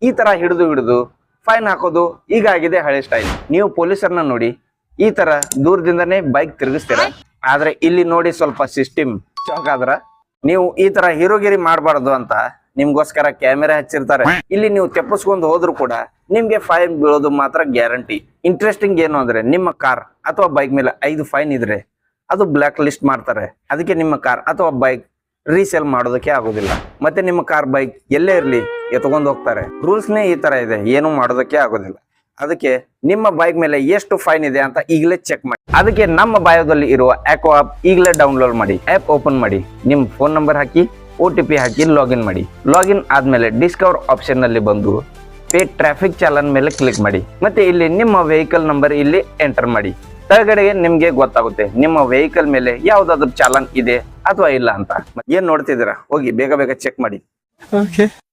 ಈ ತರ ಹಿಡಿದು ಫೈನ್ ಹಾಕೋದು ಈಗ ಆಗಿದೆ ಹಳೆ ಸ್ಟೈಲ್. ನೀವು ಪೊಲೀಸರನ್ನ ನೋಡಿ ಈ ತರ ದೂರದಿಂದನೇ ಬೈಕ್ ತಿರುಗಿಸ್ತೀರ, ಆದ್ರೆ ಇಲ್ಲಿ ನೋಡಿ ಸ್ವಲ್ಪ ಸಿಸ್ಟಮ್ ಶಾಕ್ ಆದ್ರ ನೀವು ಈ ತರ ಹೀರೋಗಿರಿ ಮಾಡಬಾರ್ದು ಅಂತ ನಿಮ್ಗೋಸ್ಕರ ಕ್ಯಾಮೆರಾ ಹಚ್ಚಿರ್ತಾರೆ. ಇಲ್ಲಿ ನೀವು ತೆಪ್ಪಿಸ್ಕೊಂಡು ಹೋದ್ರು ಕೂಡ ನಿಮ್ಗೆ ಫೈನ್ ಬೀಳೋದು ಮಾತ್ರ ಗ್ಯಾರಂಟಿ. ಇಂಟ್ರೆಸ್ಟಿಂಗ್ ಏನು ಅಂದ್ರೆ ನಿಮ್ಮ ಕಾರ್ ಅಥವಾ ಬೈಕ್ ಮೇಲೆ 5 ಫೈನ್ ಇದ್ರೆ ಅದು ಬ್ಲಾಕ್ ಲಿಸ್ಟ್ ಮಾಡ್ತಾರೆ. ಅದಕ್ಕೆ ನಿಮ್ಮ ಕಾರ್ ಅಥವಾ ಬೈಕ್ ರೀಸೇಲ್ ಮಾಡೋದಕ್ಕೆ ಆಗೋದಿಲ್ಲ. ಮತ್ತೆ ನಿಮ್ಮ ಕಾರ್ ಬೈಕ್ ಎಲ್ಲೇ ಇರ್ಲಿ ಎತ್ಕೊಂಡು ಹೋಗ್ತಾರೆ. ರೂಲ್ಸ್ನೇ ಈ ತರ ಇದೆ, ಏನು ಮಾಡೋದಕ್ಕೆ ಆಗೋದಿಲ್ಲ. ಅದಕ್ಕೆ ನಿಮ್ಮ ಬೈಕ್ ಮೇಲೆ ಎಷ್ಟು ಫೈನ್ ಇದೆ ಅಂತ ಈಗಲೇ ಚೆಕ್ ಮಾಡಿ. ಅದಕ್ಕೆ ನಮ್ಮ ಬಯೋದಲ್ಲಿ ಇರುವ ಆಕ್ವಾ ಆಪ್ ಈಗಲೇ ಡೌನ್ಲೋಡ್ ಮಾಡಿ. ಆಪ್ ಓಪನ್ ಮಾಡಿ, ನಿಮ್ ಫೋನ್ ನಂಬರ್ ಹಾಕಿ, OTP ಹಾಕಿ ಲಾಗಿನ್ ಮಾಡಿ. ಲಾಗಿನ್ ಆದ್ಮೇಲೆ ಡಿಸ್ಕವರ್ ಆಪ್ಷನ್ ನಲ್ಲಿ ಬಂದು ಪೇ ಟ್ರಾಫಿಕ್ ಚಾಲನ್ ಮೇಲೆ ಕ್ಲಿಕ್ ಮಾಡಿ. ಮತ್ತೆ ಇಲ್ಲಿ ನಿಮ್ಮ ವೆಹಿಕಲ್ ನಂಬರ್ ಇಲ್ಲಿ ಎಂಟರ್ ಮಾಡಿ. ಕೆಳಗಡೆಗೆ ನಿಮ್ಗೆ ಗೊತ್ತಾಗುತ್ತೆ ನಿಮ್ಮ ವೆಹಿಕಲ್ ಮೇಲೆ ಯಾವ್ದಾದ್ರು ಚಾಲನ್ ಇದೆ ಅಥವಾ ಇಲ್ಲ ಅಂತ. ಏನ್ ನೋಡ್ತಿದ್ದೀರಾ, ಹೋಗಿ ಬೇಗ ಚೆಕ್ ಮಾಡಿ.